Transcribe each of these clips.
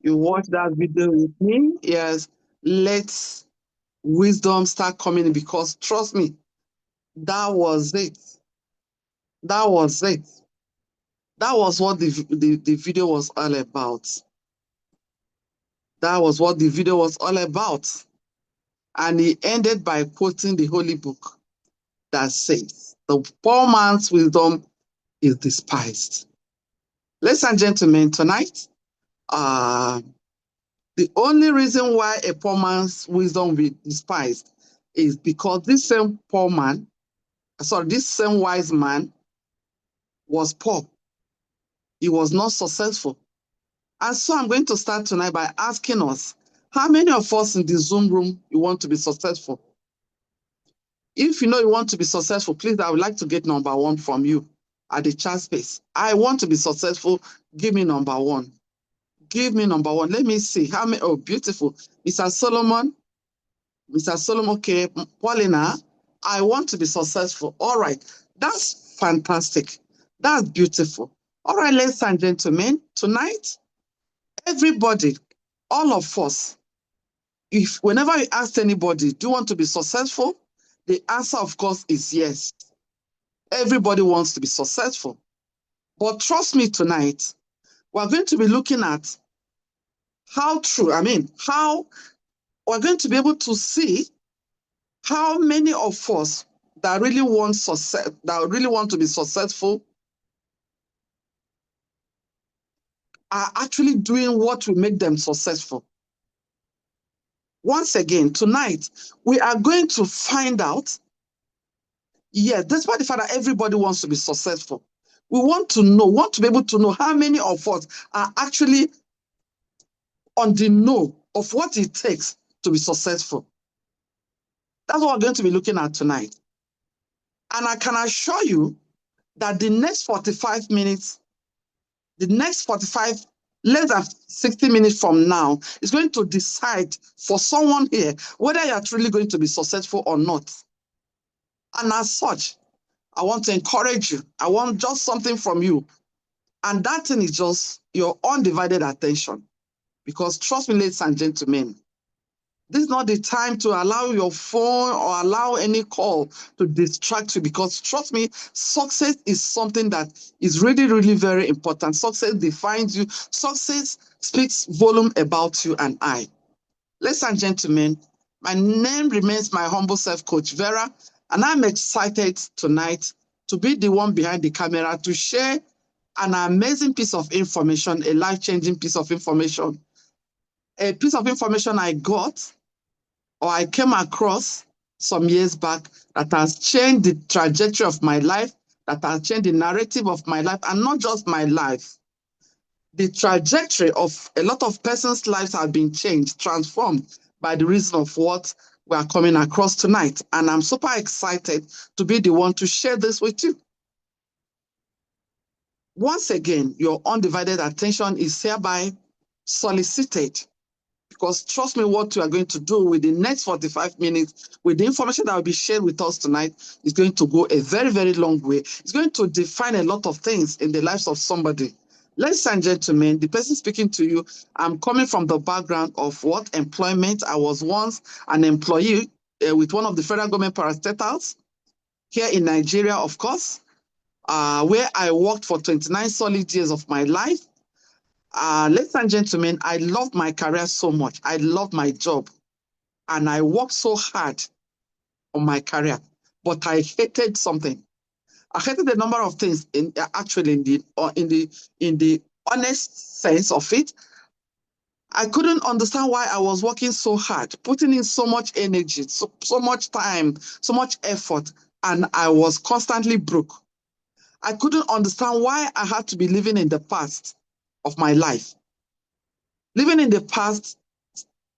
You watch that video with me. Yes, let wisdom start coming in because trust me, that was it. That was it. That was what the video was all about. That was what the video was all about. And he ended by quoting the holy book that says, the poor man's wisdom is despised. Ladies and gentlemen, tonight, the only reason why a poor man's wisdom will be despised is because this same this same wise man was poor. He was not successful. And so I'm going to start tonight by asking us, how many of us in the Zoom room you want to be successful? If you know you want to be successful, please, I would like to get number one from you at the chat space. I want to be successful. Give me number one. Give me number one. Let me see how many. Oh, beautiful. Mr. Solomon, okay, Paulina, I want to be successful. All right. That's fantastic. That's beautiful. All right, ladies and gentlemen, tonight, everybody, all of us, if whenever you ask anybody, do you want to be successful? The answer, of course, is yes. Everybody wants to be successful. But trust me tonight, we're going to be looking at how we're going to be able to see how many of us that really want success, that really want to be successful, are actually doing what will make them successful. Once again, tonight, we are going to find out, yes, despite the fact that everybody wants to be successful, we want to be able to know how many of us are actually on the know of what it takes to be successful. That's what we're going to be looking at tonight. And I can assure you that the next 45 minutes, less than 60 minutes from now, is going to decide for someone here whether you're truly going to be successful or not. And as such, I want to encourage you. I want just something from you. And that thing is just your undivided attention. Because trust me, ladies and gentlemen, this is not the time to allow your phone or allow any call to distract you, because trust me, success is something that is really, really very important. Success defines you. Success speaks volume about you and I. Ladies and gentlemen, my name remains my humble self, Coach Vera, and I'm excited tonight to be the one behind the camera to share an amazing piece of information, a life-changing piece of information. A piece of information I got or I came across some years back that has changed the trajectory of my life, that has changed the narrative of my life, and not just my life. The trajectory of a lot of persons' lives have been changed, transformed by the reason of what we are coming across tonight. And I'm super excited to be the one to share this with you. Once again, your undivided attention is hereby solicited, because trust me, what you are going to do with the next 45 minutes, with the information that will be shared with us tonight, is going to go a very, very long way. It's going to define a lot of things in the lives of somebody. Ladies and gentlemen, the person speaking to you, I'm coming from the background of what employment. I was once an employee with one of the federal government parastatals here in Nigeria, of course, where I worked for 29 solid years of my life. Ladies and gentlemen, I love my career so much. I love my job. And I worked so hard on my career. But I hated something. I hated a number of things in the honest sense of it. I couldn't understand why I was working so hard, putting in so much energy, so much time, so much effort, and I was constantly broke. I couldn't understand why I had to be living in the past of my life. Living in the past,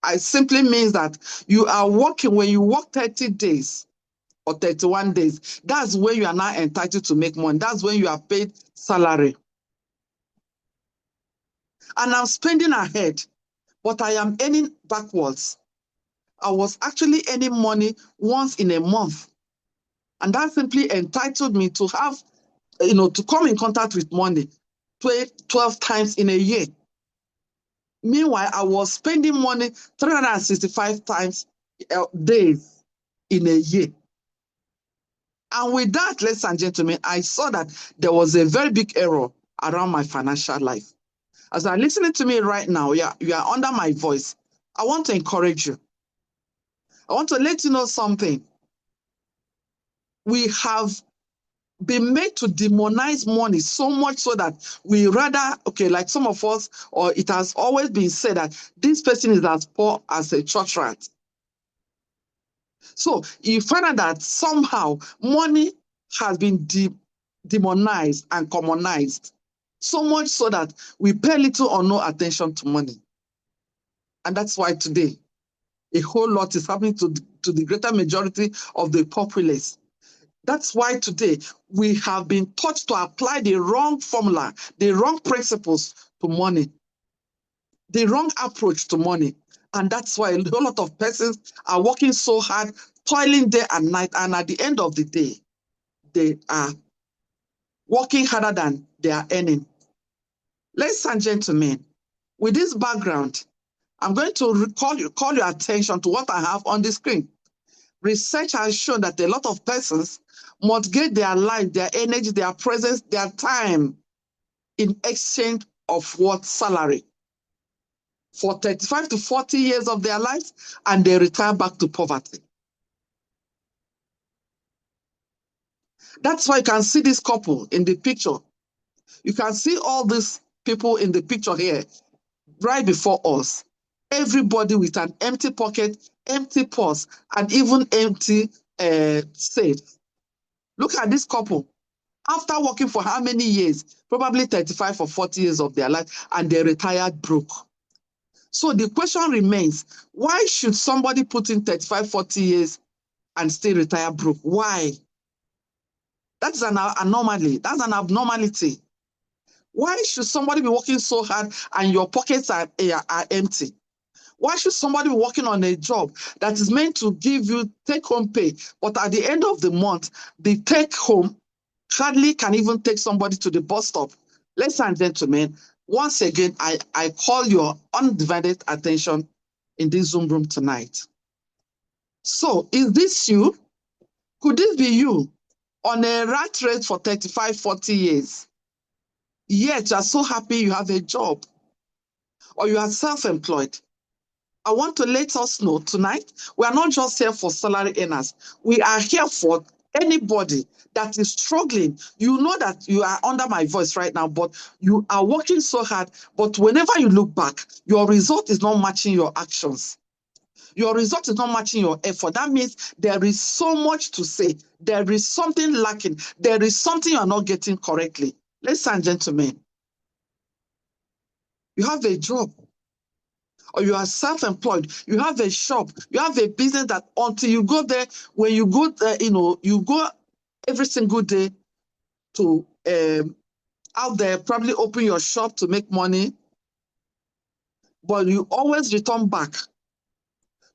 it simply means that you are working, when you work 30 days or 31 days, that's when you are now entitled to make money. That's when you are paid salary. And I'm spending ahead, but I am earning backwards. I was actually earning money once in a month. And that simply entitled me to have, to come in contact with money 12 times in a year. Meanwhile, I was spending money 365 times days in a year. And with that, ladies and gentlemen, I saw that there was a very big error around my financial life. As you're listening to me right now, you are under my voice. I want to encourage you. I want to let you know something. We have been made to demonize money so much so that we rather, okay, like some of us, or it has always been said that this person is as poor as a church rat. So you find out that somehow money has been demonized and commonized, so much so that we pay little or no attention to money. And that's why today a whole lot is happening to the greater majority of the populace. That's why today we have been taught to apply the wrong formula, the wrong principles to money, the wrong approach to money. And that's why a whole lot of persons are working so hard, toiling day and night, and at the end of the day, they are working harder than they are earning. Ladies and gentlemen, with this background, I'm going to call your attention to what I have on the screen. Research has shown that a lot of persons mortgage their life, their energy, their presence, their time in exchange of what? Salary. For 35 to 40 years of their lives, and they retire back to poverty. That's why you can see this couple in the picture. You can see all these people in the picture here, right before us. Everybody with an empty pocket, empty purse, and even empty safe. Look at this couple. After working for how many years? Probably 35 or 40 years of their life, and they retired broke. So the question remains, why should somebody put in 35, 40 years and still retire broke? Why? That's an anomaly. That's an abnormality. Why should somebody be working so hard and your pockets are empty? Why should somebody be working on a job that is meant to give you take-home pay, but at the end of the month, the take-home hardly can even take somebody to the bus stop? Ladies and gentlemen, once again, I call your undivided attention in this Zoom room tonight. So, is this you? Could this be you on a rat race for 35, 40 years? Yet you are so happy you have a job, or you are self-employed. I want to let us know tonight, we are not just here for salary earners. We are here for anybody that is struggling. You know that you are under my voice right now, but you are working so hard. But whenever you look back, your result is not matching your actions. Your result is not matching your effort. That means there is so much to say. There is something lacking. There is something you are not getting correctly. Ladies and gentlemen, you have a job, or you are self-employed, you have a shop, you have a business that until you go there, when you go there, you go every single day to out there, probably open your shop to make money, but you always return back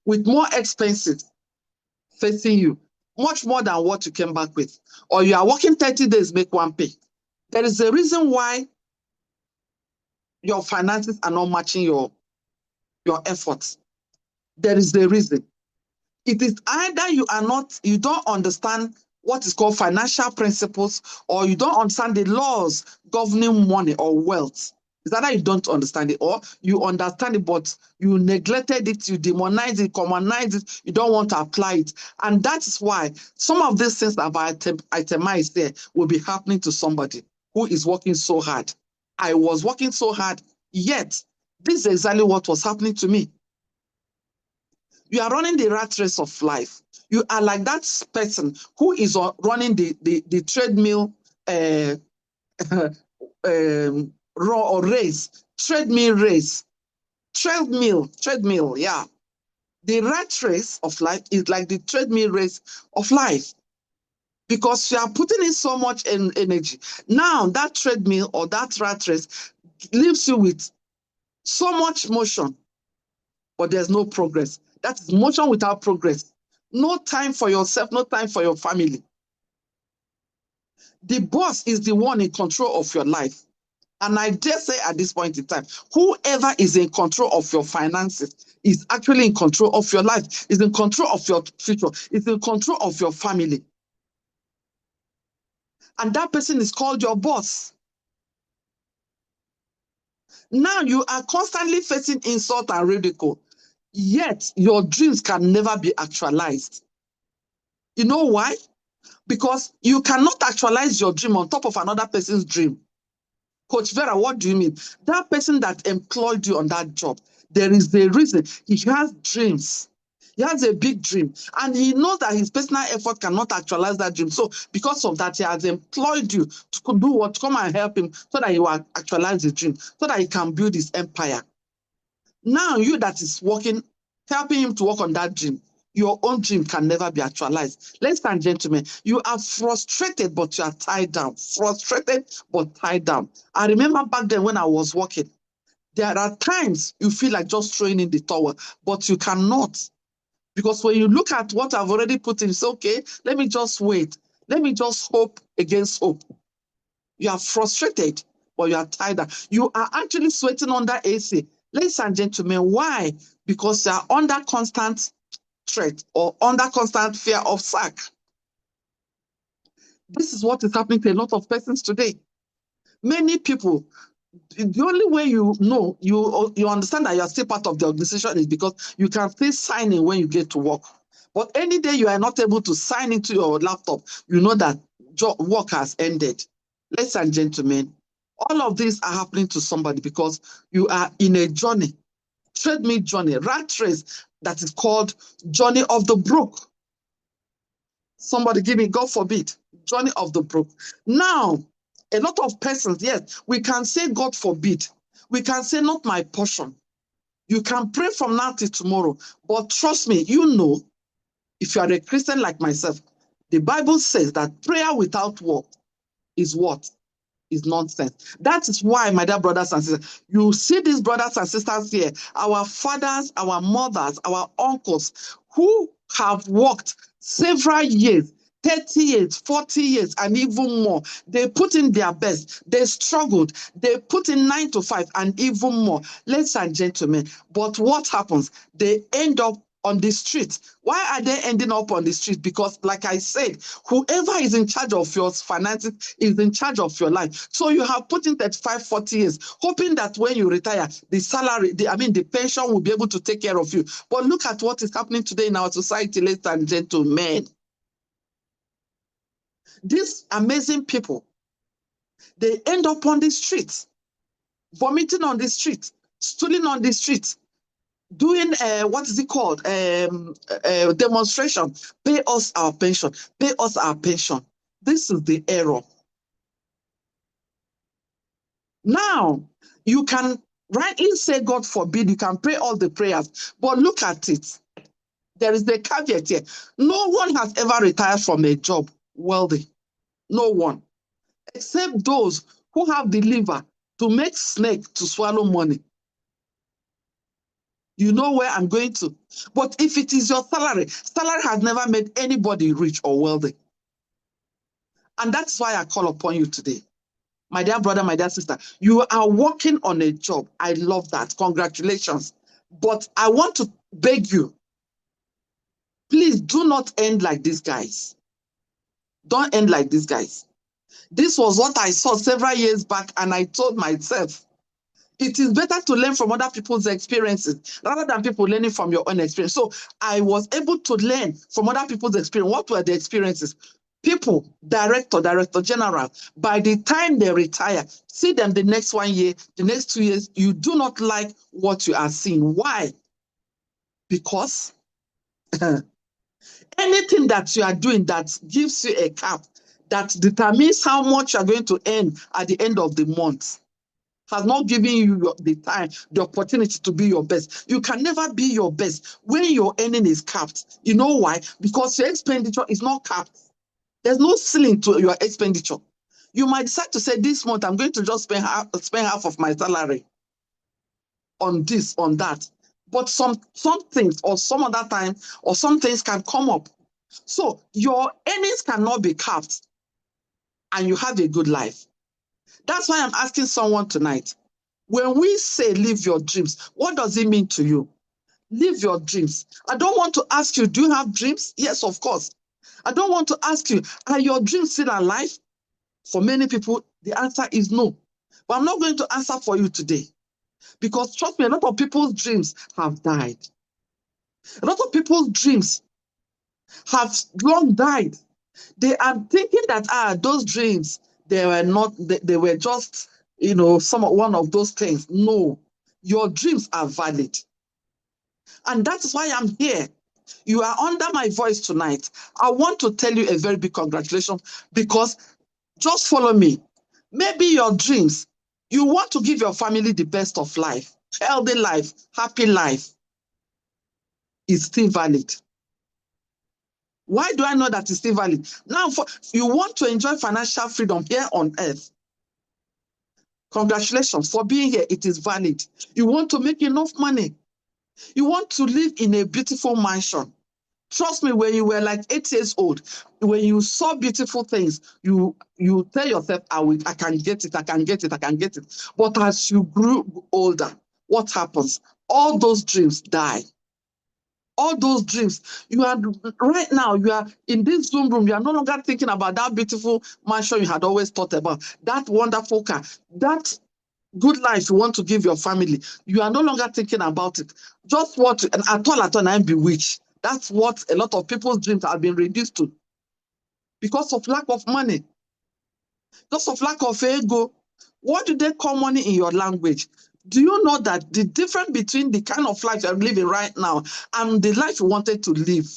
with more expenses facing you, much more than what you came back with. Or you are working 30 days, make one pay. There is a reason why your finances are not matching your efforts. There is a reason. It is either you don't understand what is called financial principles, or you don't understand the laws governing money or wealth. It's either you don't understand it, or you understand it, but you neglected it, you demonize it, commonize it, you don't want to apply it. And that is why some of these things that I've itemized there will be happening to somebody who is working so hard. I was working so hard, yet this is exactly what was happening to me. You are running the rat race of life. You are like that person who is running the treadmill race, treadmill race, treadmill, yeah. The rat race of life is like the treadmill race of life, because you are putting in so much energy. Now that treadmill or that rat race leaves you with so much motion, but there's no progress. That is motion without progress. No time for yourself, no time for your family. The boss is the one in control of your life. And I dare say at this point in time, whoever is in control of your finances is actually in control of your life, is in control of your future, is in control of your family. And that person is called your boss. Now you are constantly facing insult and ridicule, yet your dreams can never be actualized. You know why? Because you cannot actualize your dream on top of another person's dream. Coach Vera, what do you mean? That person that employed you on that job, there is a reason. He has dreams. He has a big dream. And he knows that his personal effort cannot actualize that dream. So because of that, he has employed you to do what? To come and help him so that he will actualize his dream, so that he can build his empire. Now you that is working, helping him to work on that dream, your own dream can never be actualized. Ladies and gentlemen, you are frustrated, but you are tied down. Frustrated, but tied down. I remember back then when I was working, there are times you feel like just throwing in the towel, but you cannot. Because when you look at what I've already put in, it's okay, let me just wait. Let me just hope against hope. You are frustrated, but you are tired. You are actually sweating under AC. Ladies and gentlemen, why? Because you are under constant threat or under constant fear of sack. This is what is happening to a lot of persons today. Many people, the only way you know, you understand that you are still part of the organization is because you can still sign in when you get to work. But any day you are not able to sign into your laptop, you know that work has ended. Ladies and gentlemen, all of these are happening to somebody because you are in a journey, treadmill journey, rat race that is called journey of the broke. Somebody give me, God forbid, journey of the broke. Now, a lot of persons, yes, we can say God forbid. We can say not my portion. You can pray from now till tomorrow. But trust me, you know, if you are a Christian like myself, the Bible says that prayer without work is what? Is nonsense. That is why, my dear brothers and sisters, you see these brothers and sisters here, our fathers, our mothers, our uncles, who have worked several years, 30 years, 40 years, and even more. They put in their best. They struggled. They put in 9 to 5 and even more. Ladies and gentlemen, but what happens? They end up on the street. Why are they ending up on the street? Because, like I said, whoever is in charge of your finances is in charge of your life. So you have put in 35, 40 years, hoping that when you retire, the salary, the pension will be able to take care of you. But look at what is happening today in our society, ladies and gentlemen. These amazing people, they end up on the streets, vomiting on the street, stooling on the street, doing what is it called? Demonstration. Pay us our pension. Pay us our pension. This is the error. Now, you can rightly say, God forbid, you can pray all the prayers, but look at it. There is the caveat here. No one has ever retired from a job wealthy. No one. Except those who have the liver to make snake to swallow money. You know where I'm going to. But if it is your salary, salary has never made anybody rich or wealthy. And that's why I call upon you today. My dear brother, my dear sister, you are working on a job. I love that. Congratulations. But I want to beg you, please do not end like these guys. Don't end like these guys. This was what I saw several years back, and I told myself, it is better to learn from other people's experiences rather than people learning from your own experience. So I was able to learn from other people's experience. What were the experiences? People, director general, by the time they retire, see them the next 1 year, the next 2 years, you do not like what you are seeing. Why? Because anything that you are doing that gives you a cap, that determines how much you are going to earn at the end of the month, has not given you the time, the opportunity to be your best. You can never be your best when your earning is capped. You know why? Because your expenditure is not capped. There's no ceiling to your expenditure. You might decide to say, this month, I'm going to just spend half of my salary on this, on that. But some things or some other time or some things can come up. So your earnings cannot be capped and you have a good life. That's why I'm asking someone tonight. When we say live your dreams, what does it mean to you? Live your dreams. I don't want to ask you, do you have dreams? Yes, of course. I don't want to ask you, are your dreams still alive? For many people, the answer is no. But I'm not going to answer for you today. Because trust me, a lot of people's dreams have died. A lot of people's dreams have long died. They are thinking that those dreams, they were not, they were just, one of those things. No, your dreams are valid. And that's why I'm here. You are under my voice tonight. I want to tell you a very big congratulations, because just follow me. Maybe your dreams, you want to give your family the best of life, healthy life, happy life, is still valid. Why do I know that it's still valid? Now, you want to enjoy financial freedom here on earth. Congratulations for being here. It is valid. You want to make enough money. You want to live in a beautiful mansion. Trust me, when you were like 8 years old, when you saw beautiful things, you tell yourself, I can get it, I can get it, I can get it. But as you grew older, what happens? All those dreams die. All those dreams, right now, you are in this Zoom room, you are no longer thinking about that beautiful mansion you had always thought about, that wonderful car, that good life you want to give your family. You are no longer thinking about it. Just what, and at all, I'm bewitched. That's what a lot of people's dreams have been reduced to. Because of lack of money. Because of lack of ego. What do they call money in your language? Do you know that the difference between the kind of life you're living right now and the life you wanted to live,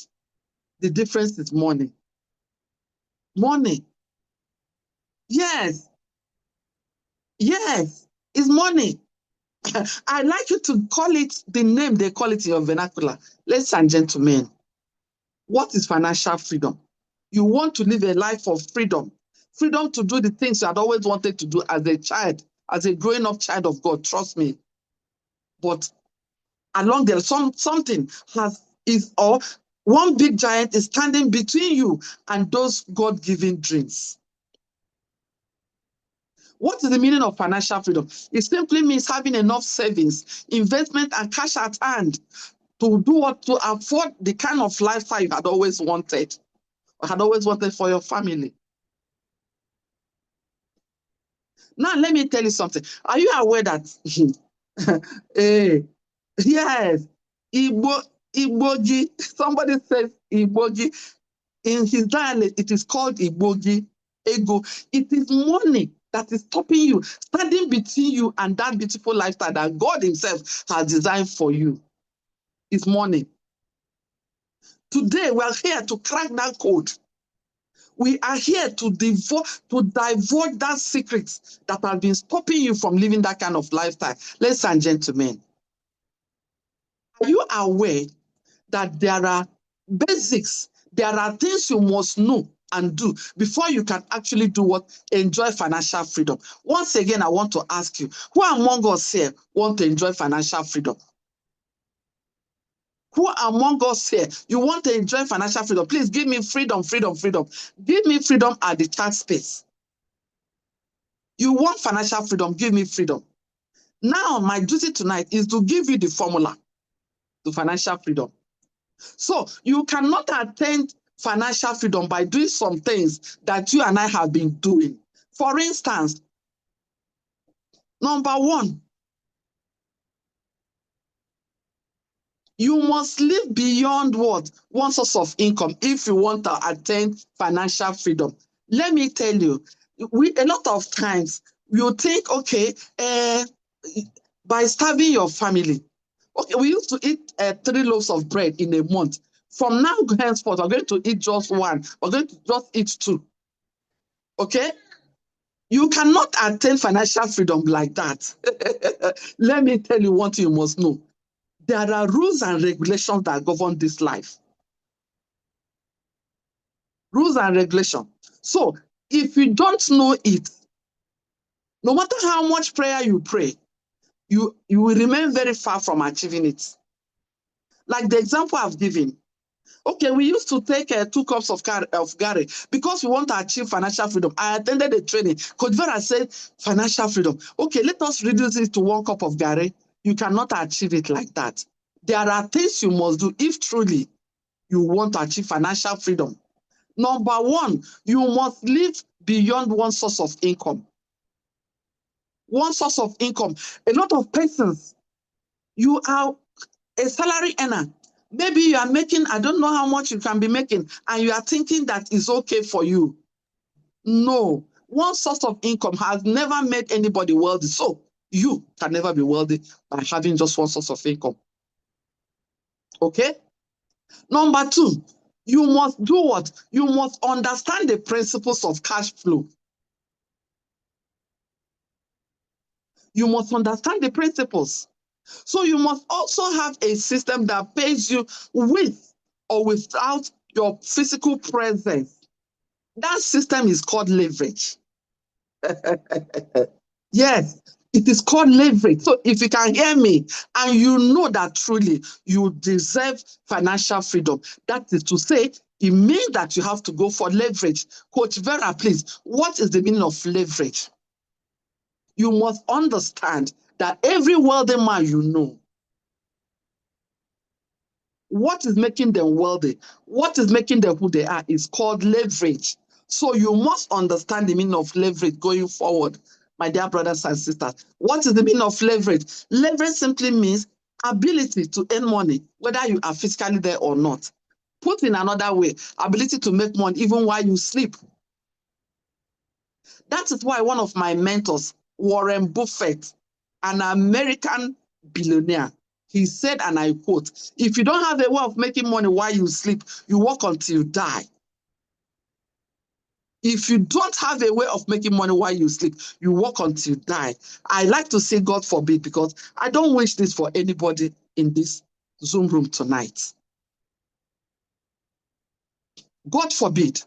the difference is money. Money. Yes. Yes. It's money. I like you to call it the name they call it in your vernacular. Ladies and gentlemen, what is financial freedom? You want to live a life of freedom. Freedom to do the things you had always wanted to do as a child, as a growing up child of God, trust me. But along there, something one big giant is standing between you and those God-given dreams. What is the meaning of financial freedom? It simply means having enough savings, investment, and cash at hand to afford the kind of lifestyle you had always wanted, or had always wanted for your family. Now, let me tell you something. Are you aware that, yes, Igbogi, somebody says Igbogi, in his dialect, it is called Igbogi, ego. It is money that is stopping you, standing between you and that beautiful lifestyle that God himself has designed for you. It's money. Today, we are here to crack that code. We are here to divulge that secret that has been stopping you from living that kind of lifestyle. Ladies and gentlemen, are you aware that there are basics, there are things you must know and do before you can actually do what? Enjoy financial freedom. Once again, I want to ask you, who among us here want to enjoy financial freedom? Who among us here, you want to enjoy financial freedom? Please give me freedom, freedom, freedom. Give me freedom at the chat space. You want financial freedom, give me freedom. Now, my duty tonight is to give you the formula to financial freedom. So you cannot attain financial freedom by doing some things that you and I have been doing. For instance, number one, you must live beyond what? One source of income if you want to attain financial freedom. Let me tell you, a lot of times you think, okay, by starving your family, okay, we used to eat 3 loaves of bread in a month. From now henceforth, we're going to eat just 1. We're going to just eat 2. Okay? You cannot attain financial freedom like that. Let me tell you one thing you must know. There are rules and regulations that govern this life. Rules and regulations. So, if you don't know it, no matter how much prayer you pray, you will remain very far from achieving it. Like the example I've given, Okay, we used to take 2 cups of Gary because we want to achieve financial freedom. I attended a training. Coach Vera said financial freedom. Okay, let us reduce it to 1 cup of Gary. You cannot achieve it like that. There are things you must do if truly you want to achieve financial freedom. Number 1, you must live beyond one source of income. One source of income. A lot of persons, you are a salary earner. Maybe you are making, I don't know how much you can be making, and you are thinking that is okay for you. No, one source of income has never made anybody wealthy. So you can never be wealthy by having just one source of income. Okay? Number 2, you must do what? You must understand the principles of cash flow. You must understand the principles. So you must also have a system that pays you with or without your physical presence. That system is called leverage. Yes, it is called leverage. So if you can hear me and you know that truly you deserve financial freedom, that is to say, it means that you have to go for leverage. Coach Vera, please, what is the meaning of leverage? You must understand that every wealthy man you know, what is making them wealthy, what is making them who they are is called leverage. So you must understand the meaning of leverage going forward, my dear brothers and sisters. What is the meaning of leverage? Leverage simply means ability to earn money, whether you are physically there or not. Put in another way, ability to make money even while you sleep. That is why one of my mentors, Warren Buffett, an American billionaire, he said, and I quote, if you don't have a way of making money while you sleep, you work until you die. If you don't have a way of making money while you sleep, you work until you die. I like to say God forbid, because I don't wish this for anybody in this Zoom room tonight. God forbid.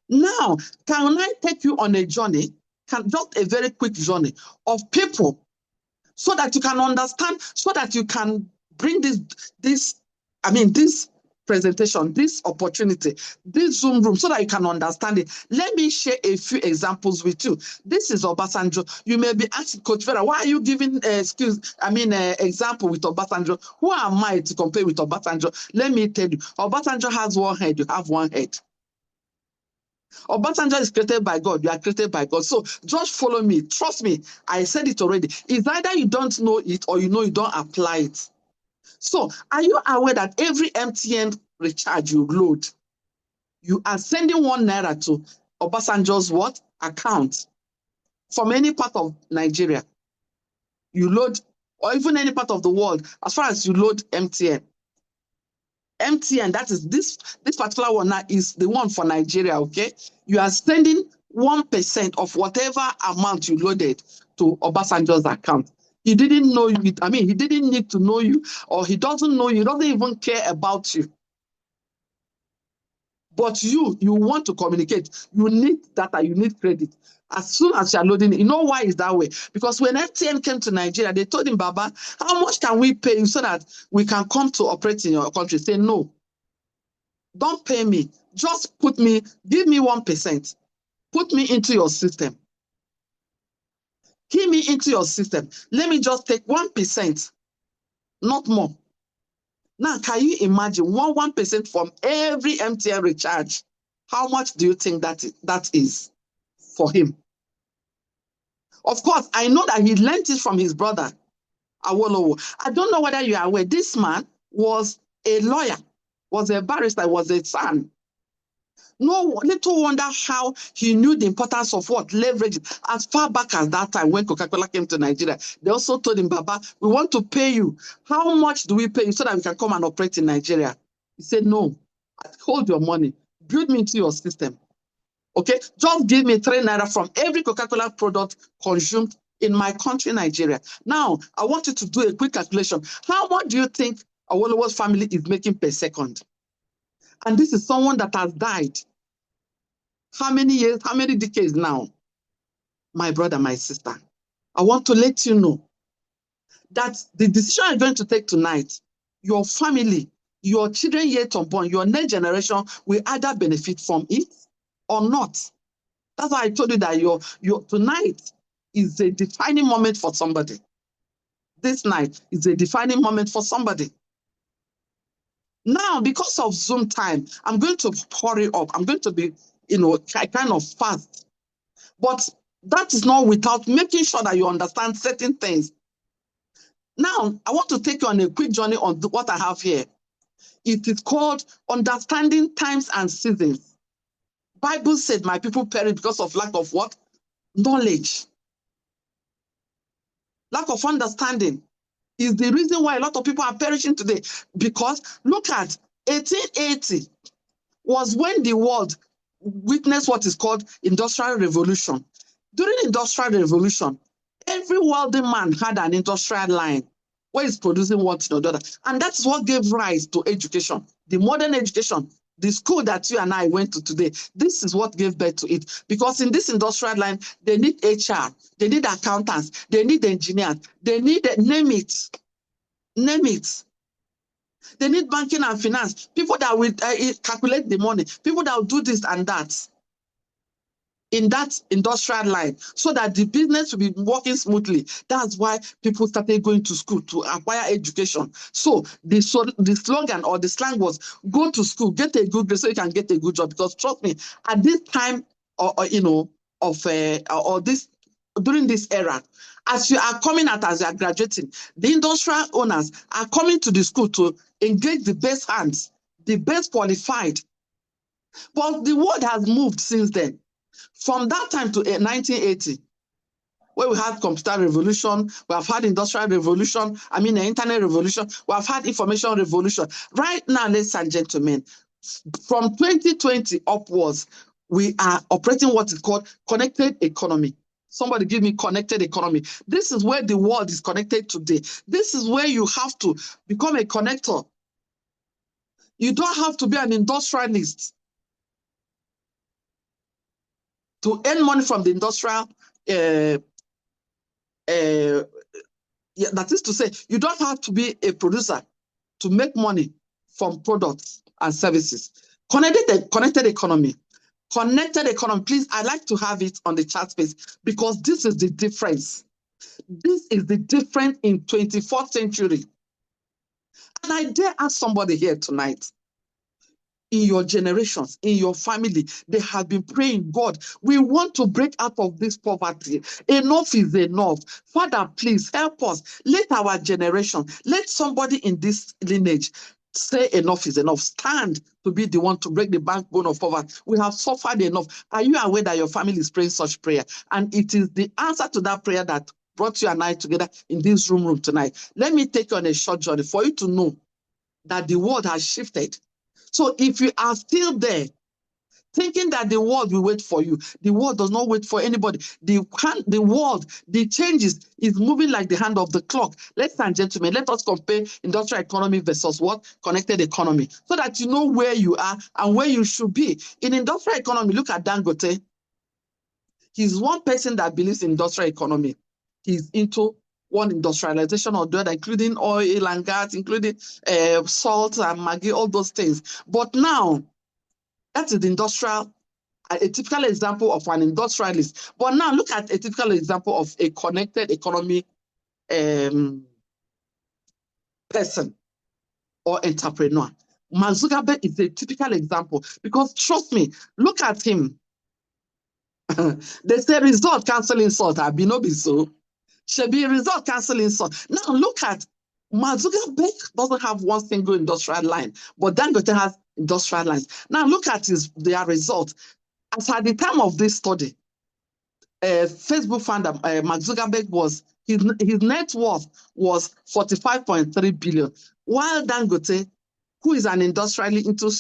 Now, can I take you on a journey, just a very quick journey of people, so that you can understand, so that you can bring this presentation, this opportunity, this Zoom room, so that you can understand it. Let me share a few examples with you. This is Obasanjo. You may be asking, Coach Vera, why are you giving example with Obasanjo? Who am I to compare with Obasanjo? Let me tell you, Obasanjo has one head, you have one head. Obasanjo is created by God. You are created by God. So just follow me. Trust me. I said it already. It's either you don't know it or you know you don't apply it. So are you aware that every MTN recharge you load, you are sending 1 naira to Obasanjo's what? Account from any part of Nigeria. You load, or even any part of the world, as far as you load MTN. MTN, that is this particular one now is the one for Nigeria, okay? You are sending 1% of whatever amount you loaded to Obasanjo's account. He didn't know you. I mean, he didn't need to know you, or he doesn't know you. He doesn't even care about you. But you want to communicate. You need data. You need credit. As soon as you're loading it, you know why it's that way? Because when MTN came to Nigeria, they told him, Baba, how much can we pay you so that we can come to operate in your country? Say, no. Don't pay me. Just give me 1%. Put me into your system. Give me into your system. Let me just take 1%, not more. Now, can you imagine 1% from every MTN recharge? How much do you think that is for him? Of course, I know that he learned it from his brother, Awolowo. I don't know whether you are aware. This man was a lawyer, was a barrister, was a son. No little wonder how he knew the importance of what? Leverage. As far back as that time when Coca-Cola came to Nigeria, they also told him, Baba, we want to pay you. How much do we pay you so that we can come and operate in Nigeria? He said, no, hold your money. Build me into your system. Okay, just give me 3 naira from every Coca-Cola product consumed in my country, Nigeria. Now, I want you to do a quick calculation. How much do you think Awolowo's family is making per second? And this is someone that has died. How many years, how many decades now? My brother, my sister, I want to let you know that the decision you're going to take tonight, your family, your children yet unborn, your next generation will either benefit from it or not. That's why I told you that your tonight is a defining moment for somebody. This night is a defining moment for somebody. Now, because of Zoom time, I'm going to hurry up. I'm going to be, kind of fast. But that is not without making sure that you understand certain things. Now, I want to take you on a quick journey on what I have here. It is called Understanding Times and Seasons. Bible said, my people perish because of lack of what? Knowledge. Lack of understanding is the reason why a lot of people are perishing today. Because look at 1880 was when the world witnessed what is called Industrial Revolution. During Industrial Revolution, every wealthy man had an industrial line where he's producing what, and that's what gave rise to education, the modern education. The school that you and I went to today, this is what gave birth to it. Because in this industrial line, they need HR, they need accountants, they need engineers, they need, name it. They need banking and finance, people that will calculate the money, people that will do this and that in that industrial line so that the business will be working smoothly. That's why people started going to school to acquire education. So the slogan or the slang was, go to school, get a good grade so you can get a good job. Because trust me, at this time during this era, as you are coming out, as you are graduating, the industrial owners are coming to the school to engage the best hands, the best qualified. But the world has moved since then. From that time to 1980, where we had computer revolution, we have had industrial revolution, the internet revolution, we have had information revolution. Right now, ladies and gentlemen, from 2020 upwards, we are operating what is called connected economy. Somebody give me connected economy. This is where the world is connected today. This is where you have to become a connector. You don't have to be an industrialist to earn money from the industrial, that is to say, you don't have to be a producer to make money from products and services. Connected economy. Connected economy, please, I like to have it on the chat space because this is the difference. This is the difference in 24th century. And I dare ask somebody here tonight, in your generations, in your family, they have been praying, God, we want to break out of this poverty. Enough is enough. Father, please help us. Let our generation, let somebody in this lineage say enough is enough. Stand to be the one to break the backbone of poverty. We have suffered enough. Are you aware that your family is praying such prayer? And it is the answer to that prayer that brought you and I together in this room tonight. Let me take you on a short journey for you to know that the world has shifted. So if you are still there, thinking that the world will wait for you, the world does not wait for anybody. The world, the changes is moving like the hand of the clock. Ladies and gentlemen, let us compare industrial economy versus what? Connected economy, so that you know where you are and where you should be. In industrial economy, look at Dangote. He's one person that believes in industrial economy. He's into one industrialization or the other, including oil and gas, including salt and Maggi, all those things. But now, that is the industrial, a typical example of an industrialist. But now look at a typical example of a connected economy person or entrepreneur. Mark Zuckerberg is a typical example because trust me, look at him. They say result cancel insult. I be no be so. Should be result cancel insult. Now look at Mark Zuckerberg doesn't have one single industrial line, but Dangote has industrial lines. Now look at their result. As at the time of this study, Facebook founder Mark Zuckerberg his net worth was 45.3 billion, while Dangote, who is an industrially into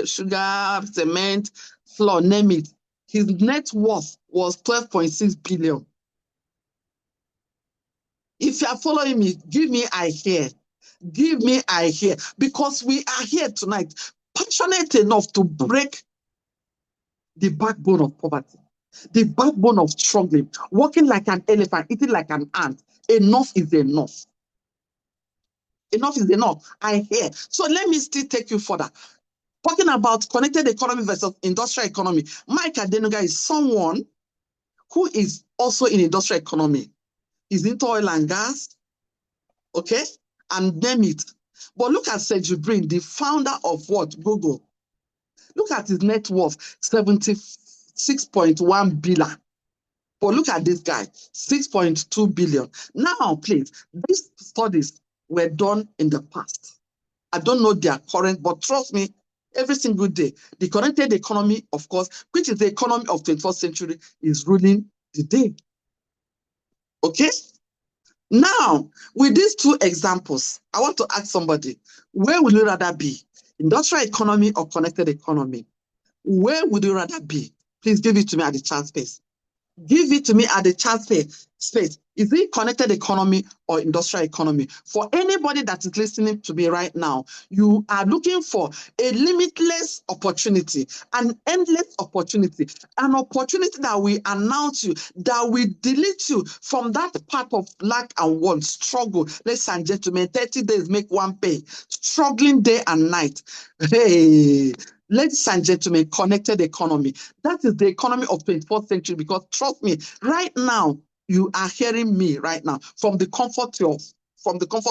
sugar, cement, flour, name it, his net worth was 12.6 billion. If you are following me, give me I hear. Give me I hear. Because we are here tonight, passionate enough to break the backbone of poverty, the backbone of struggling, walking like an elephant, eating like an ant. Enough is enough. Enough is enough. I hear. So let me still take you further. Talking about connected economy versus industrial economy, Mike Adenuga is someone who is also in industrial economy. He's into oil and gas, okay? And name it. But look at Sergey Brin, the founder of what? Google. Look at his net worth, 76.1 billion. But look at this guy, 6.2 billion. Now, please, these studies were done in the past. I don't know their current, but trust me, every single day, the connected economy, of course, which is the economy of 21st century, is ruling the day. Okay? Now, with these two examples, I want to ask somebody, where would you rather be? Industrial economy or connected economy? Where would you rather be? Please give it to me at the chat space. Give it to me at the chat space. Is it connected economy or industrial economy? For anybody that is listening to me right now, you are looking for a limitless opportunity, an endless opportunity, an opportunity that will announce you, that will delete you from that path of lack and want, struggle. Ladies and gentlemen, 30 days make one pay, struggling day and night. Hey. Ladies and gentlemen, connected economy. That is the economy of 21st century, because trust me, right now, you are hearing me right now from the comfort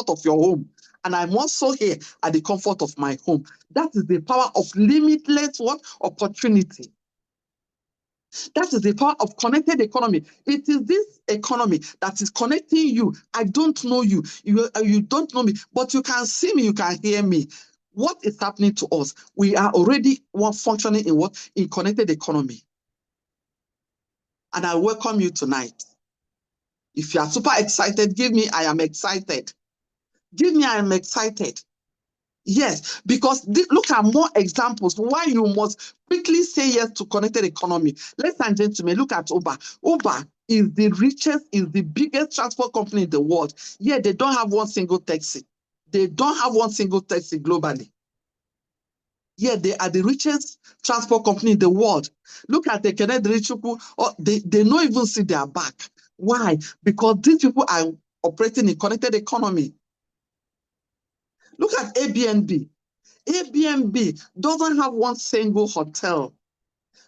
of your home. And I'm also here at the comfort of my home. That is the power of limitless what? Opportunity. That is the power of connected economy. It is this economy that is connecting you. I don't know you. You don't know me, but you can see me, you can hear me. What is happening to us? We are already functioning in what? In connected economy. And I welcome you tonight. If you are super excited, give me, I am excited. Give me, I am excited. Yes, because look at more examples why you must quickly say yes to connected economy. Ladies and gentlemen, look at Uber. Uber is the richest, is the biggest transport company in the world. Yet they don't have one single taxi. They don't have one single taxi globally. Yet they are the richest transport company in the world. Look at the Kennedy rich people, they don't even see their back. Why? Because these people are operating in connected economy. Look at Airbnb. Airbnb doesn't have one single hotel,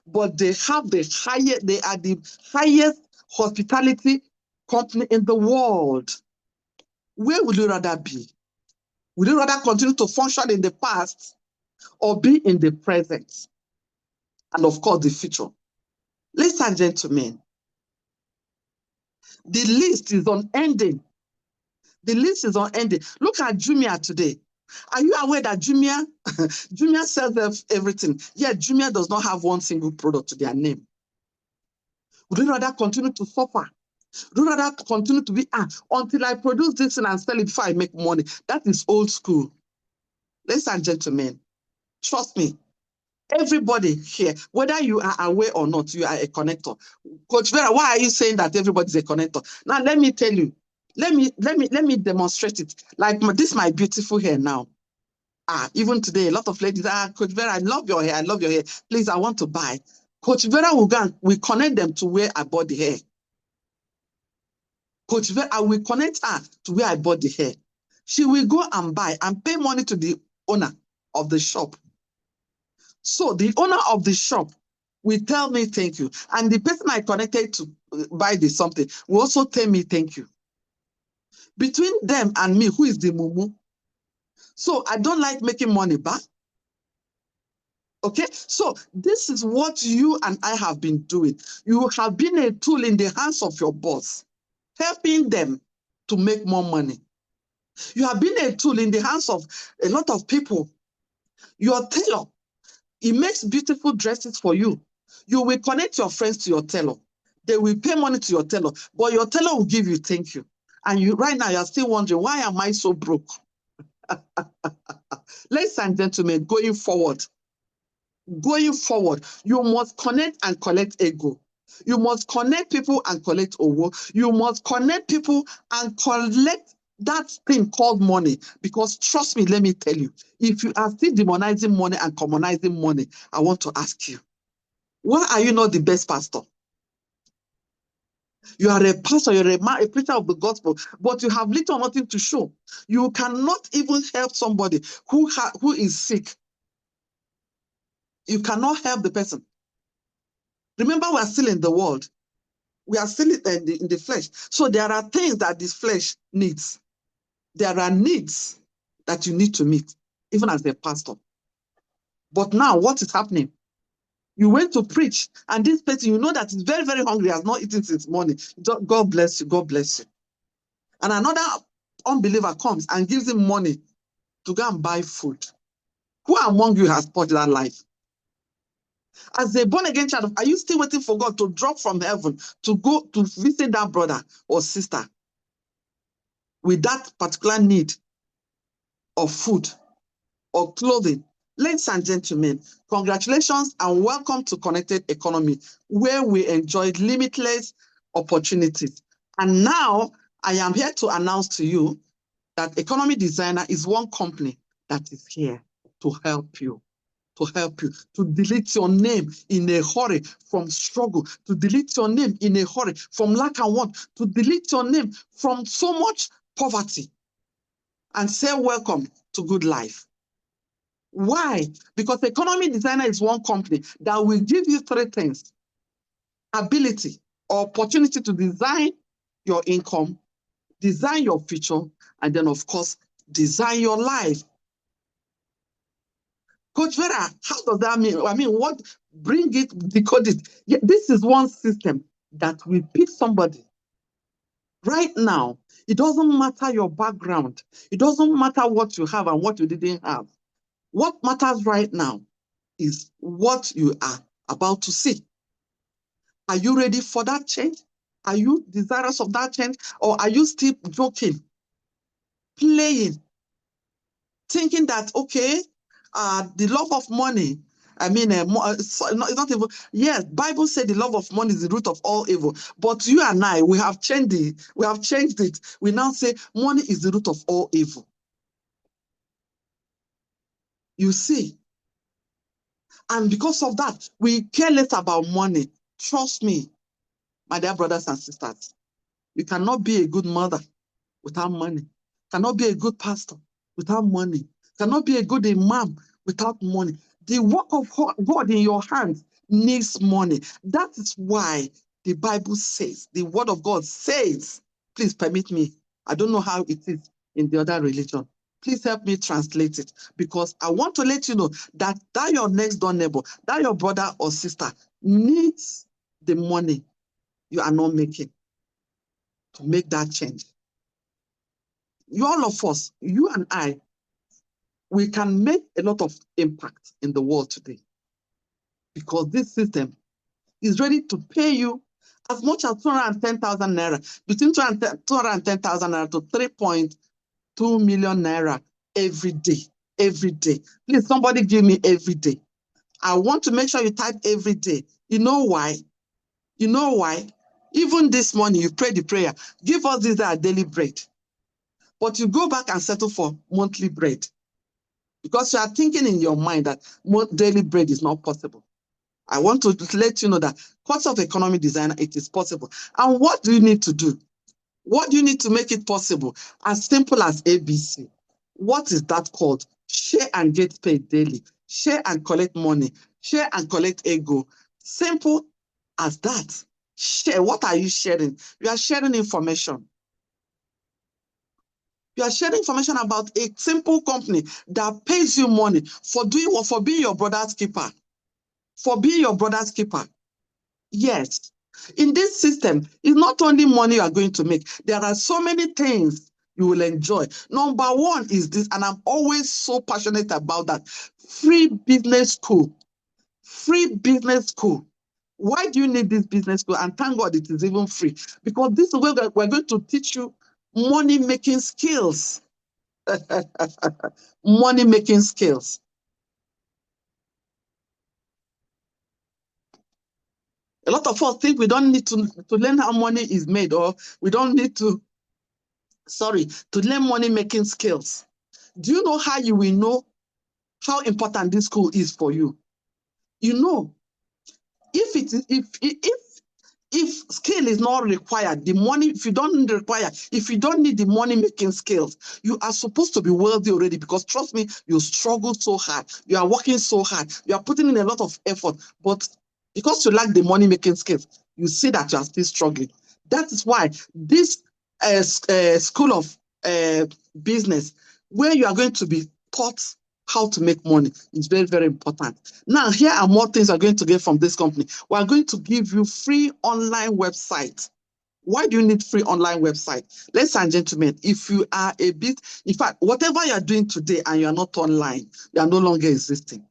but they are the highest hospitality company in the world. Where would you rather be? Would you rather continue to function in the past or be in the present? And of course, the future. Ladies and gentlemen, the list is unending. The list is unending. Look at Jumia today. Are you aware that Jumia sells everything? Yet Jumia does not have one single product to their name. Would you rather continue to suffer? Would you rather continue to be, until I produce this thing and sell it before I make money? That is old school. Ladies and gentlemen, trust me, everybody here, whether you are aware or not, you are a connector. Coach Vera, why are you saying that everybody's a connector? Now, let me tell you. Let me demonstrate it. Like this, my beautiful hair now. Even today, a lot of ladies, Coach Vera, I love your hair. I love your hair. Please, I want to buy. Coach Vera will go and we connect them to where I bought the hair. Coach Vera, I will connect her to where I bought the hair. She will go and buy and pay money to the owner of the shop. So the owner of the shop will tell me thank you. And the person I connected to buy the something will also tell me thank you. Between them and me, who is the mumu? So I don't like making money back. Okay, so this is what you and I have been doing. You have been a tool in the hands of your boss, helping them to make more money. You have been a tool in the hands of a lot of people. Your tailor, he makes beautiful dresses for you. You will connect your friends to your tailor. They will pay money to your tailor, but your tailor will give you thank you. And you right now, you're still wondering, why am I so broke? Ladies and gentlemen, going forward, you must connect and collect ego. You must connect people and collect owo. You must connect people and collect that thing called money. Because trust me, let me tell you, if you are still demonizing money and commonizing money, I want to ask you, why are you not the best pastor? You are a pastor, you're a preacher of the gospel, but you have little or nothing to show. You cannot even help somebody who is sick. You cannot help the person. Remember, we are still in the world. We are still in the flesh. So there are things that this flesh needs. There are needs that you need to meet, even as a pastor. But now, what is happening? You went to preach, and this person, you know that is very, very hungry, has not eaten since morning. God bless you, God bless you. And another unbeliever comes and gives him money to go and buy food. Who among you has touched that life? As a born-again child, are you still waiting for God to drop from heaven to go to visit that brother or sister with that particular need of food or clothing? Ladies and gentlemen, congratulations and welcome to Connected Economy, where we enjoy limitless opportunities. And now I am here to announce to you that Economy Designer is one company that is here to help you, to delete your name in a hurry from struggle, to delete your name in a hurry from lack and want, to delete your name from so much poverty and say welcome to good life. Why? Because Economy Designer is one company that will give you three things: ability or opportunity to design your income, design your future, and then, of course, design your life. Coach Vera, how does that mean? I mean, what? Bring it, decode it. Yeah, this is one system that will pick somebody. Right now, it doesn't matter your background. It doesn't matter what you have and what you didn't have. What matters right now is what you are about to see. Are you ready for that change? Are you desirous of that change? Or are you still joking, playing, thinking that, okay, the love of money, I mean, it's not even, yes, Bible said the love of money is the root of all evil. But you and I, we have changed it. We now say money is the root of all evil. You see? And because of that, we care less about money. Trust me, my dear brothers and sisters, you cannot be a good mother without money. Cannot be a good pastor without money. Cannot be a good imam without money. The work of God in your hands needs money. That is why the Bible says, the word of God says, please permit me, I don't know how it is in the other religion. Please help me translate it, because I want to let you know that your next door neighbor, that your brother or sister needs the money you are not making to make that change. All of us, you and I, we can make a lot of impact in the world today, because this system is ready to pay you as much as 210,000 naira, between 210,000 naira to 3.2 million naira every day. Every day. Please, somebody give me every day. I want to make sure you type every day. You know why? You know why? Even this morning, you pray the prayer, give us this our daily bread. But you go back and settle for monthly bread, because you are thinking in your mind that daily bread is not possible. I want to let you know that Course of Economy Designer, it is possible. And what do you need to do? What do you need to make it possible? As simple as ABC. What is that called? Share and get paid daily. Share and collect money. Share and collect ego. Simple as that. Share. What are you sharing? You are sharing information. You are sharing information about a simple company that pays you money for being your brother's keeper. For being your brother's keeper. Yes. In this system, it's not only money you are going to make. There are so many things you will enjoy. Number one is this, and I'm always so passionate about that. Free business school. Free business school. Why do you need this business school? And thank God it is even free. Because this is where we're going to teach you money-making skills. Money-making skills. A lot of us think we don't need to learn how money is made, or we don't need to learn money-making skills. Do you know how you will know how important this school is for you? You know, if If skill is not required, the money, if you don't need the money making skills, you are supposed to be wealthy already, because trust me, you struggle so hard. You are working so hard. You are putting in a lot of effort, but because you lack the money making skills, you see that you are still struggling. That is why this school of business, where you are going to be taught how to make money, is very, very important. Now, here are more things you're going to get from this company. We are going to give you free online website. Why do you need free online website? Ladies and gentlemen, if you are a bit, in fact, whatever you're doing today and you're not online, you are no longer existing.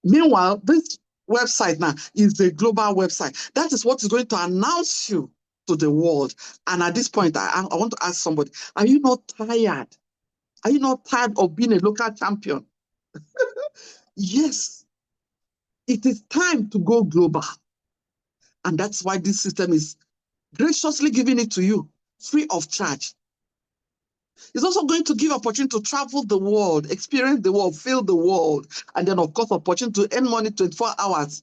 Meanwhile, this website now is a global website. That is what is going to announce you to the world. And at this point, I want to ask somebody, are you not tired? Are you not tired of being a local champion? Yes, it is time to go global. And that's why this system is graciously giving it to you, free of charge. It's also going to give opportunity to travel the world, experience the world, feel the world, and then, of course, opportunity to earn money 24 hours.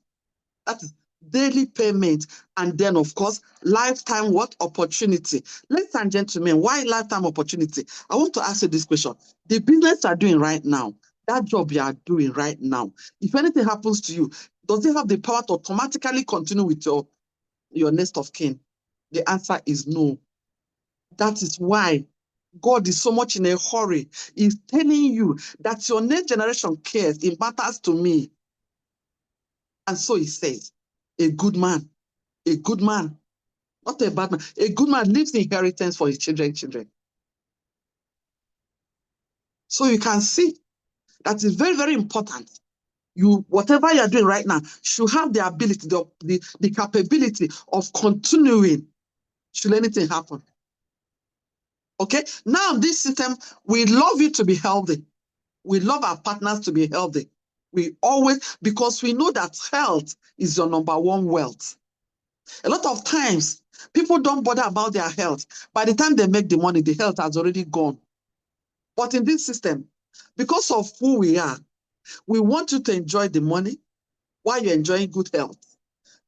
That is daily payment. And then, of course, lifetime what? Opportunity. Ladies and gentlemen, why lifetime opportunity? I want to ask you this question. The business you are doing right now, that job you are doing right now, if anything happens to you, does it have the power to automatically continue with your next of kin? The answer is no. That is why God is so much in a hurry. He's telling you that your next generation cares. It matters to me. And so he says, a good man, not a bad man, a good man leaves the inheritance for his children. So you can see that is very, very important. Whatever you're doing right now should have the ability, the capability of continuing should anything happen. Okay? Now, this system, we love you to be healthy. We love our partners to be healthy. We always, because we know that health is your number one wealth. A lot of times, people don't bother about their health. By the time they make the money, the health has already gone. But in this system, because of who we are, we want you to enjoy the money while you're enjoying good health.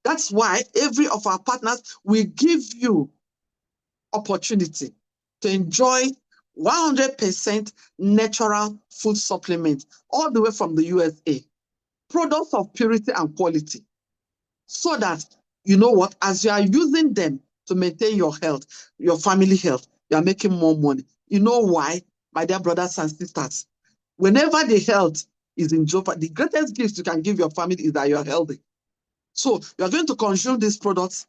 That's why every of our partners will give you opportunity to enjoy 100% natural food supplement all the way from the USA. Products of purity and quality. So that, you know what, as you are using them to maintain your health, your family health, you are making more money. You know why, my dear brothers and sisters? Whenever the health is in jeopardy, the greatest gift you can give your family is that you are healthy. So you are going to consume these products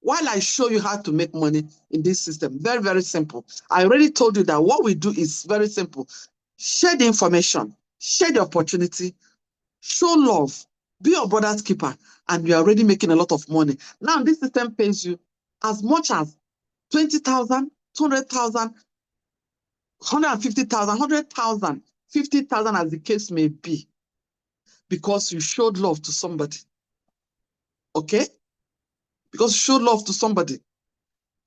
while I show you how to make money in this system. Very, very simple. I already told you that what we do is very simple. Share the information, share the opportunity, show love, be your brother's keeper, and you're already making a lot of money. Now, this system pays you as much as 20,000, 200,000, 150,000, 100,000, 50,000, as the case may be, because you showed love to somebody. Okay? Because you showed love to somebody.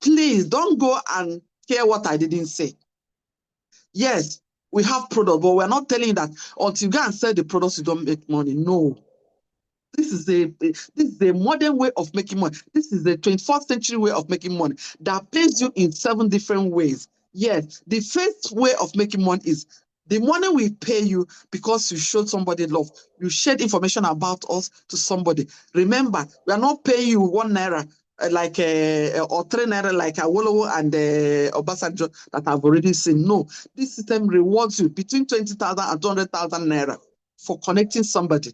Please don't go and hear what I didn't say. Yes, we have products, but we're not telling you that until you go and sell the products, you don't make money. No. This is a modern way of making money. This is the 21st century way of making money that pays you in 7 different ways. Yes, the first way of making money is the money we pay you because you showed somebody love. You shared information about us to somebody. Remember, we are not paying you 1 naira or 3 naira like Awolowo and Obasanjo that I've already seen. No, this system rewards you between 20,000 and 200,000 naira for connecting somebody.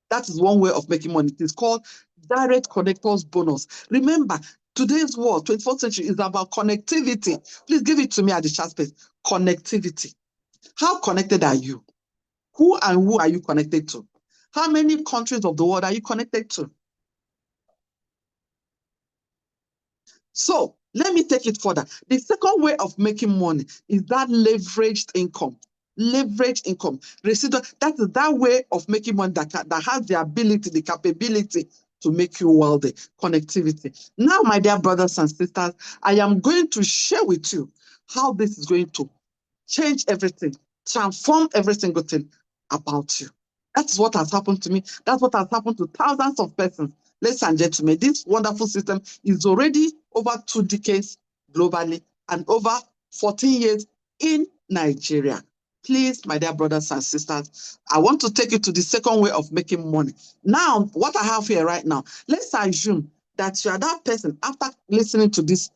That is one way of making money. It is called direct connectors bonus. Remember, today's world, 21st century, is about connectivity. Please give it to me at the chat space. Connectivity. How connected are you? Who and who are you connected to? How many countries of the world are you connected to? So let me take it further. The second way of making money is that leveraged income. Leveraged income. Residual. That is that way of making money that has the ability, the capability to make you wealthy. Connectivity. Now, my dear brothers and sisters, I am going to share with you how this is going to change everything, transform every single thing about you. That's what has happened to me. That's what has happened to thousands of persons. Ladies and gentlemen, this wonderful system is already over 2 decades globally and over 14 years in Nigeria. Please, my dear brothers and sisters, I want to take you to the second way of making money. Now, what I have here right now, let's assume that you are that person after listening to this,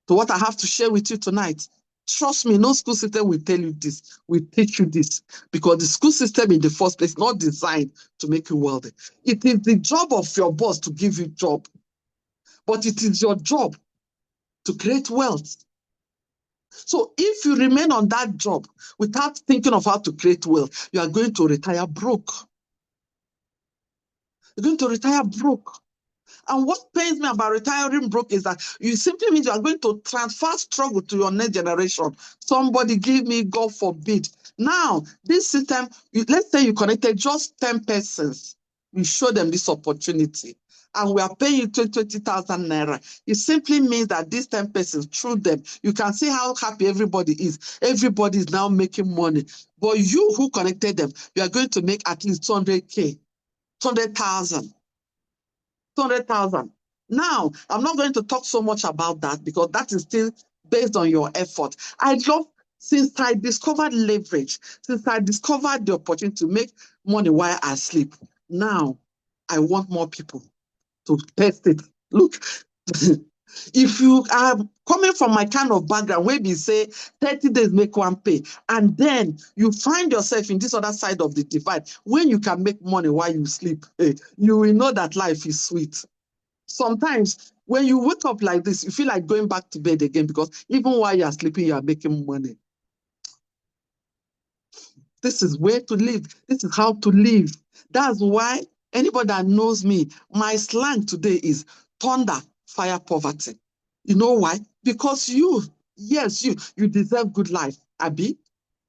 to what I have to share with you tonight. Trust me, no school system will tell you this, will teach you this, because the school system in the first place is not designed to make you wealthy. It is the job of your boss to give you job, but it is your job to create wealth. So if you remain on that job without thinking of how to create wealth, you are going to retire broke. You're going to retire broke. And what pains me about retiring broke is that you simply means you are going to transfer struggle to your next generation. Somebody give me, God forbid. Now, this system, let's say you connected just 10 persons. You show them this opportunity. And we are paying you 20,000 naira. It simply means that these 10 persons, through them, you can see how happy everybody is. Everybody is now making money. But you who connected them, you are going to make at least 200K, 200,000. 200,000. Now, I'm not going to talk so much about that because that is still based on your effort. I love, since I discovered leverage, since I discovered the opportunity to make money while I sleep, now I want more people to test it. Look, if you are coming from my kind of background, where we say 30 days make one pay, and then you find yourself in this other side of the divide, when you can make money while you sleep, you will know that life is sweet. Sometimes when you wake up like this, you feel like going back to bed again, because even while you are sleeping, you are making money. This is where to live. This is how to live. That's why anybody that knows me, my slang today is thunder, fire, poverty. You know why? Because you, yes, you deserve good life, Abi.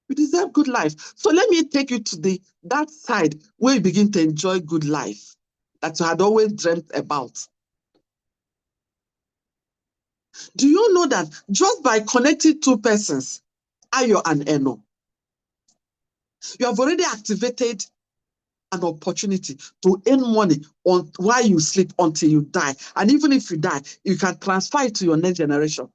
You deserve good life. So let me take you to that side where you begin to enjoy good life that you had always dreamt about. Do you know that just by connecting 2 persons, Ayo and Eno, you have already activated an opportunity to earn money while you sleep until you die. And even if you die, you can transfer it to your next generation.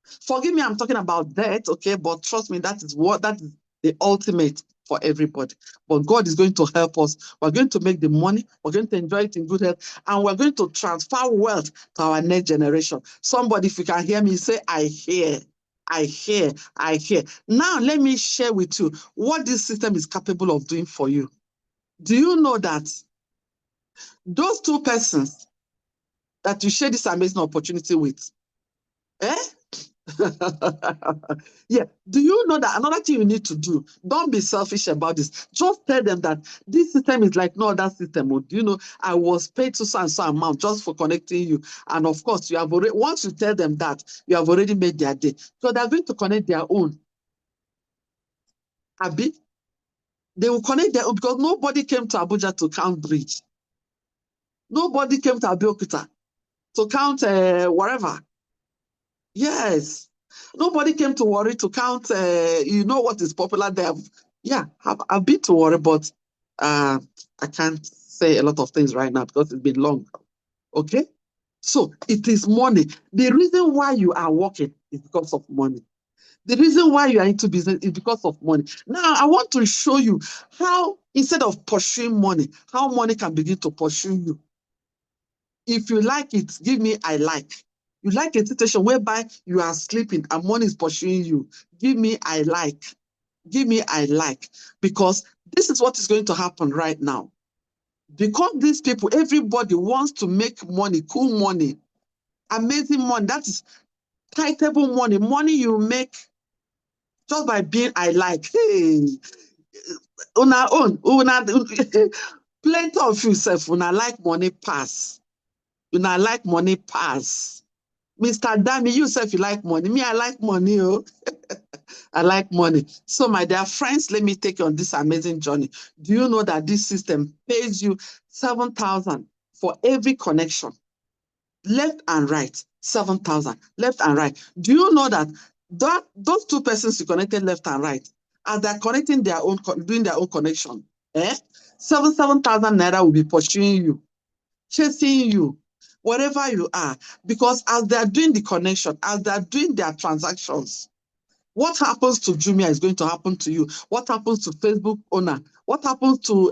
Forgive me, I'm talking about death, okay? But trust me, that is the ultimate for everybody. But God is going to help us. We're going to make the money. We're going to enjoy it in good health. And we're going to transfer wealth to our next generation. Somebody, if you can hear me, say, I hear. I hear. I hear. Now, let me share with you what this system is capable of doing for you. Do you know that those 2 persons that you share this amazing opportunity with, yeah, do you know that another thing you need to do? Don't be selfish about this. Just tell them that this system is like no other system. Do you know, I was paid to so and so amount just for connecting you. And of course, you have already, once you tell them that, you have already made their day. So they're going to connect their own. Abi, they will connect their own because nobody came to Abuja to count bridge. Nobody came to Abeokuta to count wherever. Yes. Nobody came to Warri to count, you know what is popular there. Yeah, I've been to Warri, but I can't say a lot of things right now because it's been long. Okay? So it is money. The reason why you are working is because of money. The reason why you are into business is because of money. Now, I want to show you how, instead of pursuing money, how money can begin to pursue you. If you like it, give me I like. You like a situation whereby you are sleeping and money is pursuing you. Give me I like. Give me I like. Because this is what is going to happen right now. Because these people, everybody wants to make money, cool money, amazing money. That is titleable money. Money you make just by being I like. Hey, una own, plenty of you self, una like money pass. Una like money pass. Mr. Dami, you say if you like money. Me, I like money. Oh. I like money. So, my dear friends, let me take you on this amazing journey. Do you know that this system pays you 7,000 for every connection? Left and right, 7,000. Left and right. Do you know that those 2 persons you connected left and right, as they're connecting their own, doing their own connection, 7,000 naira will be pursuing you. chasing you, wherever you are, because as they are doing the connection, as they are doing their transactions, what happens to Jumia is going to happen to you. What happens to Facebook owner? What happens to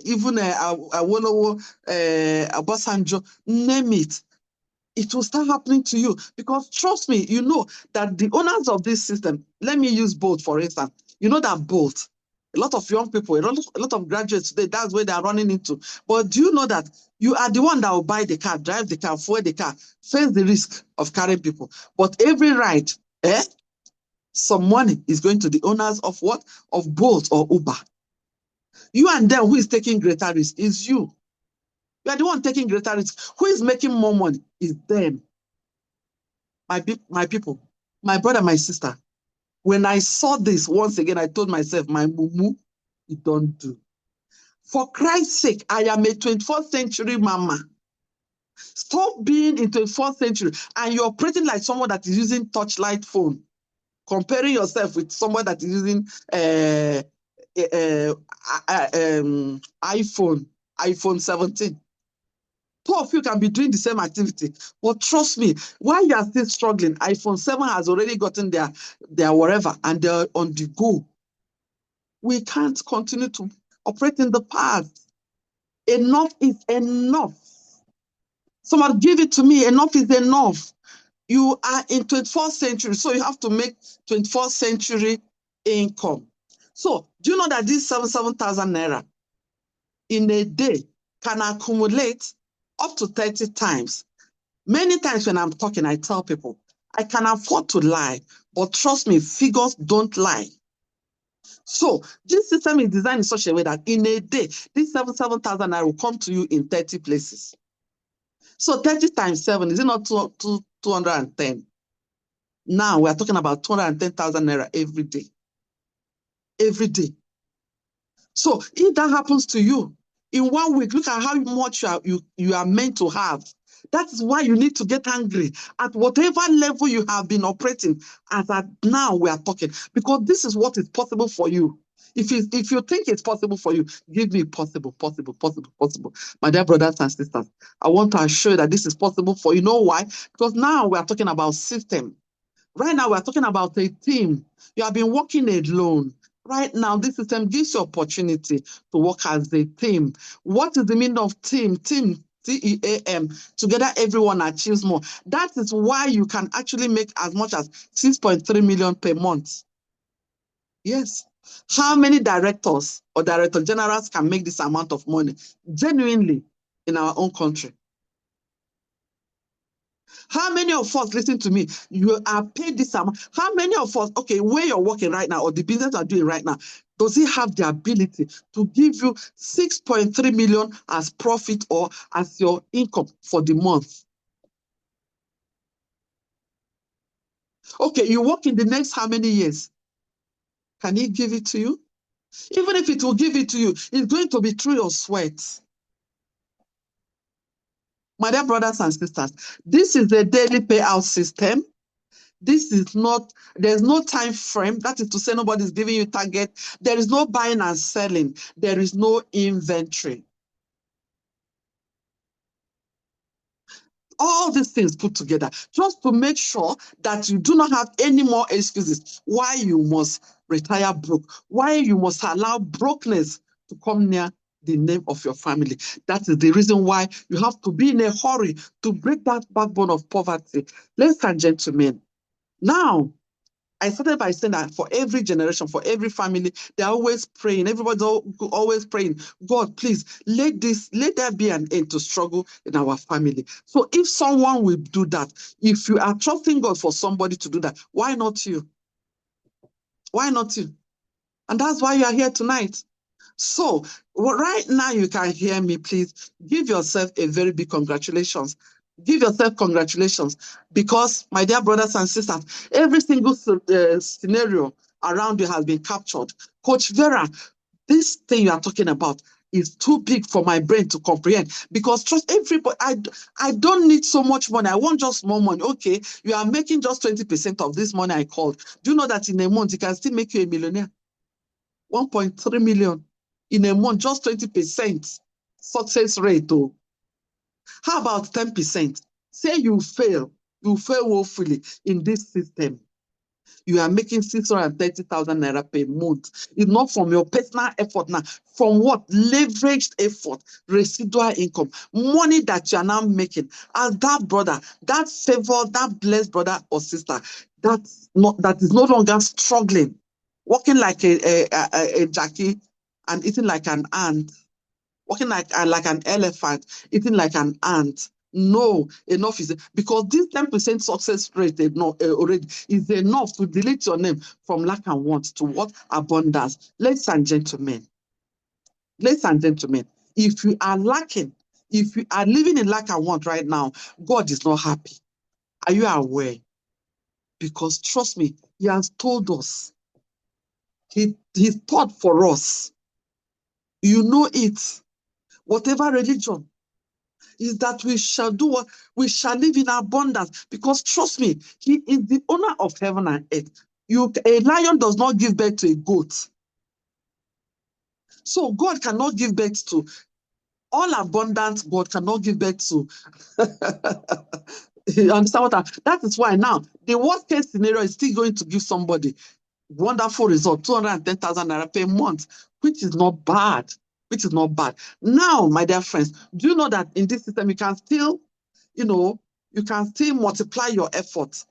even Awolowo, Obasanjo? Name it. It will start happening to you, because trust me, you know that the owners of this system, let me use Bolt for instance. You know that Bolt, a lot of young people, a lot of graduates today, that's where they are running into. But do you know that you are the one that will buy the car, drive the car, fuel the car, face the risk of carrying people? But every ride, some money is going to the owners of what? Of Bolt or Uber. You and them, who is taking greater risk is you. You are the one taking greater risk. Who is making more money is them. My people, my brother, my sister. When I saw this, once again, I told myself, my mumu, it don't do. For Christ's sake, I am a 21st century mama. Stop being in 21st century and you're operating like someone that is using touchlight phone, comparing yourself with someone that is using iPhone 17. Two of you can be doing the same activity, but trust me, while you are still struggling, iPhone 7 has already gotten their wherever, and they're on the go. We can't continue to operate in the past. Enough is enough. Someone give it to me. Enough is enough. You are in 21st century, so you have to make 21st century income. So do you know that this 7,000 naira in a day can accumulate up to 30 times? Many times when I'm talking, I tell people, I can afford to lie, but trust me, figures don't lie. So this system is designed in such a way that in a day, this 7,000 naira will come to you in 30 places. So 30 times 7, is it not 210? Now we are talking about 210,000 naira every day. Every day. So if that happens to you in 1 week, look at how much you are meant to have. That is why you need to get angry at whatever level you have been operating as at now we are talking, because this is what is possible for you. If you think it's possible for you, give me possible. My dear brothers and sisters, I want to assure you that this is possible for you. You know why? Because now we are talking about system. Right now we are talking about a team. You have been working alone. Right now, this system gives you opportunity to work as a team. What is the meaning of team? Team, T-E-A-M. Together, everyone achieves more. That is why you can actually make as much as 6.3 million per month. Yes. How many directors or director generals can make this amount of money genuinely in our own country? How many of us, listen to me, you are paid this amount? How many of us, okay, where you're working right now or the business you're doing right now, does it have the ability to give you 6.3 million as profit or as your income for the month? Okay, you work in the next how many years? Can he give it to you? Even if it will give it to you, it's going to be through your sweat. My dear brothers and sisters, this is a daily payout system. This is not, there's no time frame. That is to say, nobody's giving you target. There is no buying and selling. There is no inventory. All these things put together just to make sure that you do not have any more excuses why you must retire broke, why you must allow brokenness to come near the name of your family. That is the reason why you have to be in a hurry to break that backbone of poverty. Ladies and gentlemen, now, I started by saying that for every generation, for every family, they're always praying. Everybody's always praying, God, please, let there be an end to struggle in our family. So if someone will do that, if you are trusting God for somebody to do that, why not you? Why not you? And that's why you are here tonight. So right now you can hear me, please give yourself a very big congratulations. Give yourself congratulations, because my dear brothers and sisters, every single scenario around you has been captured. Coach Vera, this thing you are talking about is too big for my brain to comprehend, because trust everybody, I don't need so much money. I want just more money. Okay, you are making just 20% of this money I called. Do you know that in a month, it can still make you a millionaire? 1.3 million in a month, just 20% success rate. Oh. How about 10%? Say you fail woefully in this system. You are making 630,000 naira per month. It's not from your personal effort now. From what? Leveraged effort, residual income, money that you are now making. As that brother, that favor, that blessed brother or sister, that is no longer struggling, walking like a Jackie and eating like an ant, walking like an elephant, eating like an ant. No, enough is because this 10% success rate already is enough to delete your name from lack and want to what? Abundance. Ladies and gentlemen, if you are lacking, if you are living in lack and want right now, God is not happy. Are you aware? Because trust me, He has told us. He thought for us. You know it. Whatever religion, is that we shall do what? We shall live in abundance. Because trust me, He is the owner of heaven and earth. A lion does not give birth to a goat. So God cannot give birth to all abundant. God cannot give birth to. You understand what that is why now the worst case scenario is still going to give somebody wonderful result, 210,000 naira per month, which is not bad. Now, my dear friends, do you know that in this system you can still, you can still multiply your effort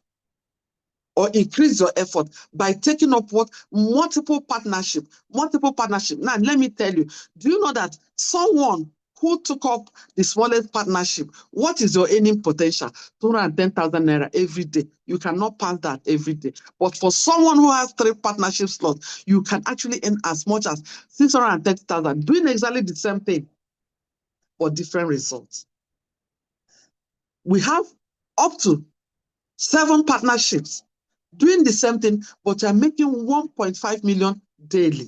or increase your effort by taking up what? Multiple partnership. Now, let me tell you, do you know that someone who took up the smallest partnership, what is your earning potential? 210,000 naira every day. You cannot pass that every day. But for someone who has 3 partnership slots, you can actually earn as much as 630,000, doing exactly the same thing, but different results. We have up to 7 partnerships doing the same thing, but you are making 1.5 million daily.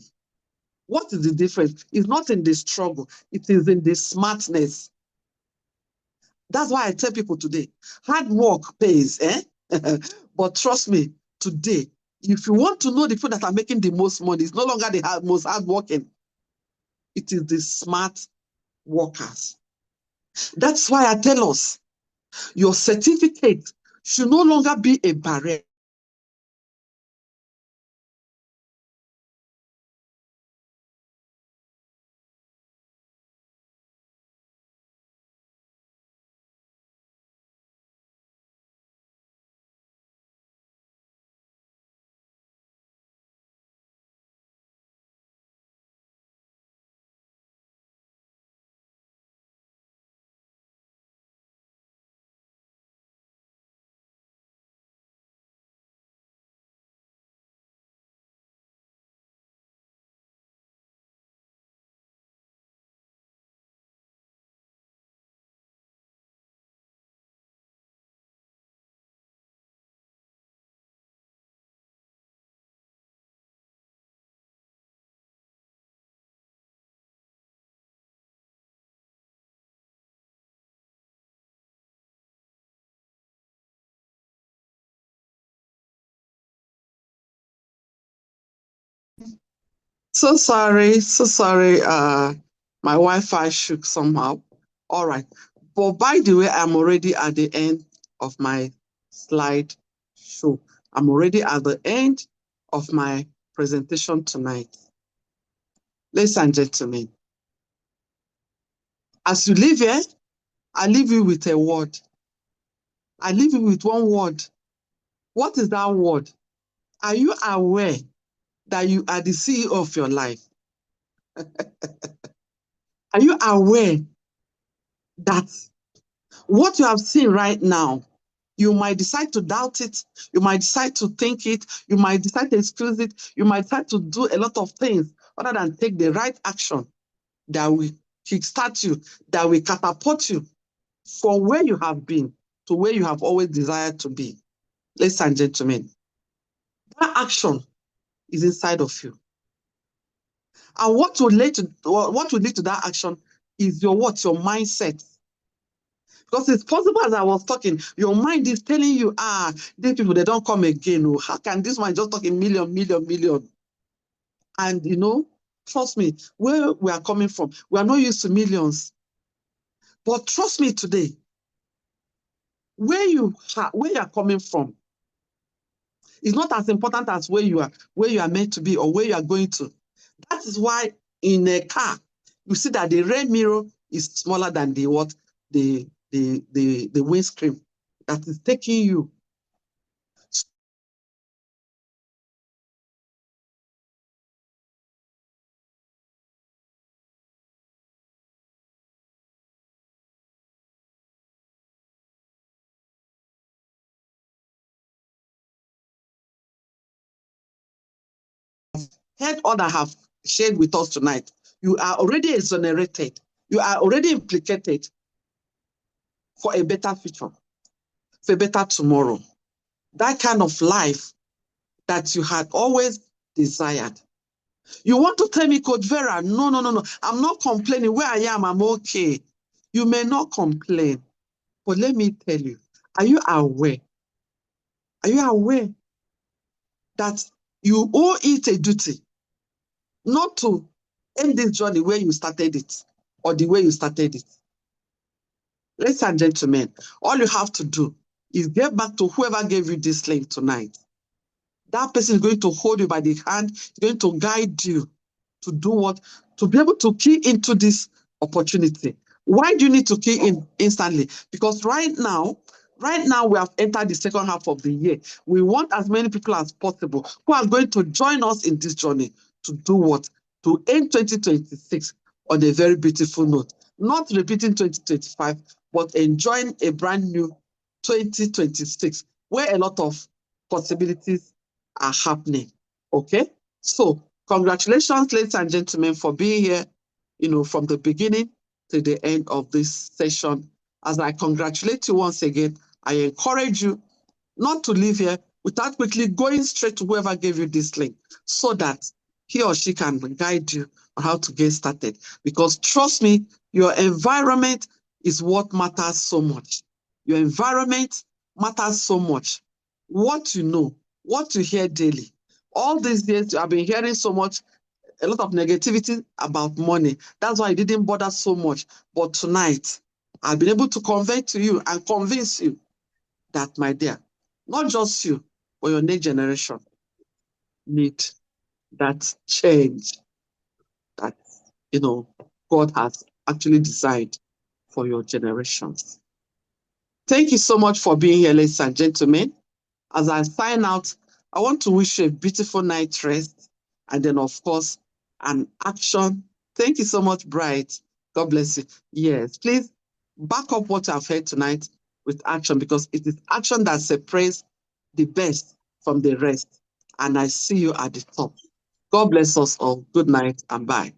What is the difference? It's not in the struggle, it is in the smartness. That's why I tell people today, hard work pays, but trust me, today, if you want to know the people that are making the most money, it's no longer the most hardworking. It is the smart workers. That's why I tell us, your certificate should no longer be a barrier. So sorry. My Wi-Fi shook somehow. All right. But by the way, I'm already at the end of my slide show. I'm already at the end of my presentation tonight. Ladies and gentlemen, as you leave here, I leave you with a word. I leave you with one word. What is that word? Are you aware that you are the CEO of your life? Are you aware that what you have seen right now, you might decide to doubt it, you might decide to think it, you might decide to excuse it, you might decide to do a lot of things other than take the right action that will kickstart you, that will catapult you from where you have been to where you have always desired to be. Ladies and gentlemen, that action is inside of you. And what will lead to that action is your mindset. Because it's possible, as I was talking, your mind is telling you, these people, they don't come again. Oh, how can this man just talk in million? And trust me, where we are coming from, we are not used to millions. But trust me today, where you are coming from is not as important as where you are meant to be or where you are going to. That is why in a car, you see that the rear mirror is smaller than the windscreen that is taking you. Heard others have shared with us tonight. You are already exonerated. You are already implicated for a better future, for a better tomorrow. That kind of life that you had always desired. You want to tell me, Coach Vera, no. I'm not complaining. Where I am, I'm okay. You may not complain, but let me tell you, are you aware? Are you aware that you owe it a duty not to end this journey where you started it or the way you started it? Ladies and gentlemen, all you have to do is get back to whoever gave you this link tonight. That person is going to hold you by the hand, is going to guide you to do what? To be able to key into this opportunity. Why do you need to key in instantly? Because right now, we have entered the second half of the year. We want as many people as possible who are going to join us in this journey to do what? To end 2026 on a very beautiful note. Not repeating 2025, but enjoying a brand new 2026 where a lot of possibilities are happening. Okay? So congratulations, ladies and gentlemen, for being here, from the beginning to the end of this session. As I congratulate you once again, I encourage you not to leave here without quickly going straight to whoever gave you this link so that he or she can guide you on how to get started. Because trust me, your environment is what matters so much. Your environment matters so much. What you know, what you hear daily. All these years, I've been hearing so much, a lot of negativity about money. That's why I didn't bother so much. But tonight, I've been able to convey to you and convince you that, my dear, not just you, but your next generation need that change that, God has actually designed for your generations. Thank you so much for being here, ladies and gentlemen. As I sign out, I want to wish you a beautiful night rest and then, of course, an action. Thank you so much, Bright. God bless you. Yes, please back up what I've heard tonight with action, because it is action that separates the best from the rest. And I see you at the top. God bless us all. Good night and bye.